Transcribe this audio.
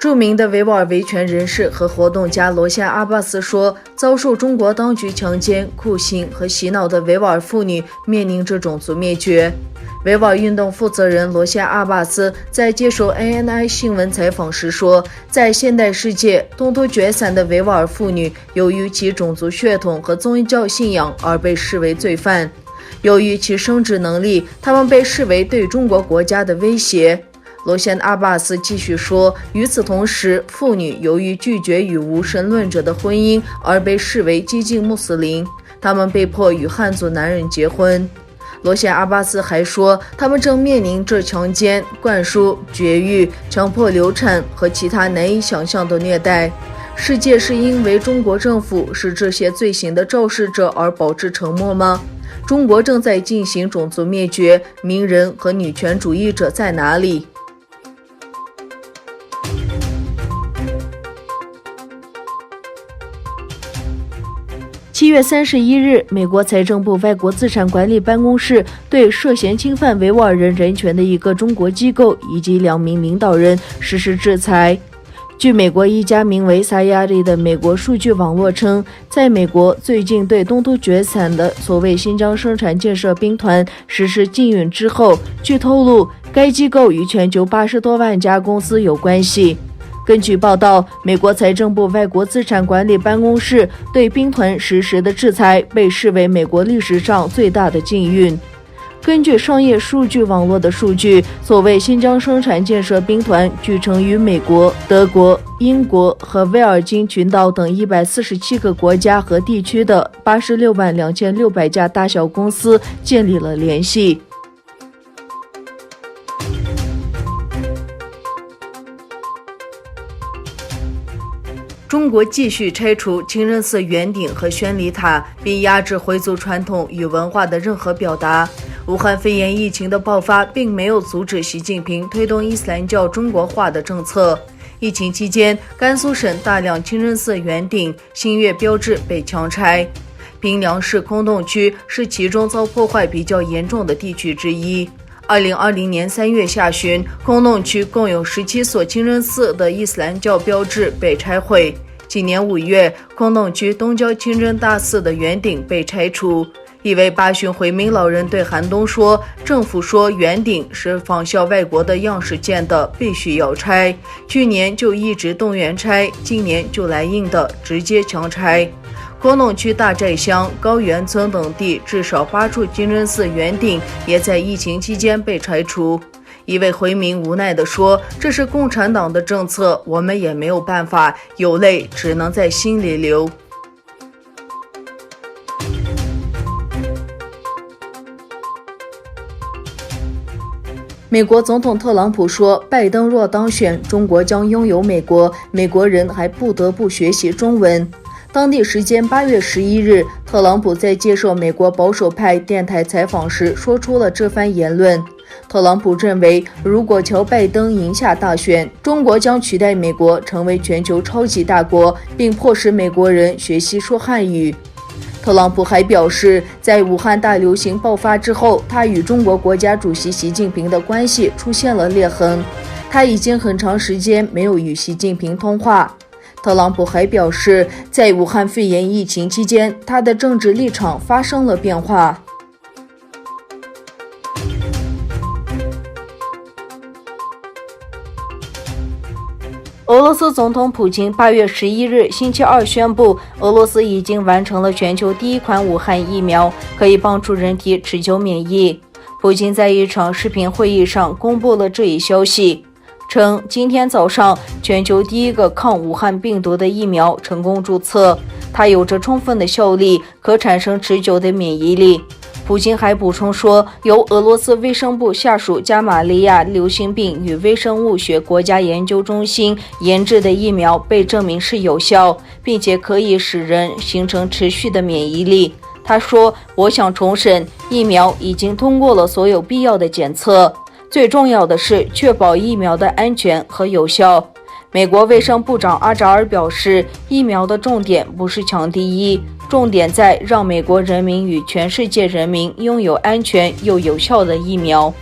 著名的维吾尔维权人士和活动家罗夏阿巴斯说，遭受中国当局强奸、酷刑和洗脑的维吾尔妇女面临着种族灭绝。维吾尔运动负责人罗夏阿巴斯在接受 ANI 新闻采访时说，在现代世界，东突厥散的维吾尔妇女由于其种族血统和宗教信仰而被视为罪犯。由于其生殖能力，他们被视为对中国国家的威胁。罗夏阿巴斯继续说，与此同时，妇女由于拒绝与无神论者的婚姻而被视为激进穆斯林，他们被迫与汉族男人结婚。罗夏阿巴斯还说，他们正面临着强奸、灌输、绝育、强迫流产和其他难以想象的虐待。世界是因为中国政府是这些罪行的肇事者而保持沉默吗？中国正在进行种族灭绝，名人和女权主义者在哪里？7月31日，美国财政部外国资产管理办公室对涉嫌侵犯维吾尔人人权的一个中国机构以及2名领导人实施制裁。据美国一家名为萨亚利的美国数据网络称，在美国最近对东突厥散的所谓新疆生产建设兵团实施禁运之后，据透露，该机构与全球80多万家公司有关系。根据报道，美国财政部外国资产管理办公室对兵团实施的制裁被视为美国历史上最大的禁运。根据商业数据网络的数据，所谓新疆生产建设兵团据称与美国、德国、英国和威尔金群岛等147个国家和地区的86万2600家大小公司建立了联系。中国继续拆除清真寺圆顶和宣礼塔，并压制回族传统与文化的任何表达。武汉肺炎疫情的爆发并没有阻止习近平推动伊斯兰教中国化的政策。疫情期间，甘肃省大量清真寺圆顶、新月标志被强拆。平凉市空洞区是其中遭破坏比较严重的地区之一。2020年3月下旬，空洞区共有17所清真寺的伊斯兰教标志被拆毁。今年5月，空洞区东郊清真大寺的圆顶被拆除。一位八旬回民老人对韩东说，政府说圆顶是仿效外国的样式建的，必须要拆。去年就一直动员拆，今年就来硬的，直接强拆。空洞区大寨乡、高原村等地至少8处清真寺圆顶也在疫情期间被拆除。一位回民无奈地说，这是共产党的政策，我们也没有办法，有泪只能在心里流。美国总统特朗普说，拜登若当选，中国将拥有美国，美国人还不得不学习中文。当地时间8月11日，特朗普在接受美国保守派电台采访时说出了这番言论。特朗普认为，如果乔拜登赢下大选，中国将取代美国成为全球超级大国，并迫使美国人学习说汉语。特朗普还表示，在武汉大流行爆发之后，他与中国国家主席习近平的关系出现了裂痕，他已经很长时间没有与习近平通话。特朗普还表示，在武汉肺炎疫情期间，他的政治立场发生了变化。俄罗斯总统普京8月11日星期二宣布，俄罗斯已经完成了全球第一款武汉疫苗，可以帮助人体持久免疫。普京在一场视频会议上公布了这一消息，称今天早上全球第一个抗武汉病毒的疫苗成功注册，它有着充分的效力，可产生持久的免疫力。普京还补充说，由俄罗斯卫生部下属加马利亚流行病与微生物学国家研究中心研制的疫苗被证明是有效，并且可以使人形成持续的免疫力。他说，我想重申，疫苗已经通过了所有必要的检测，最重要的是确保疫苗的安全和有效。美国卫生部长阿扎尔表示，疫苗的重点不是抢第一，重点在让美国人民与全世界人民拥有安全又有效的疫苗。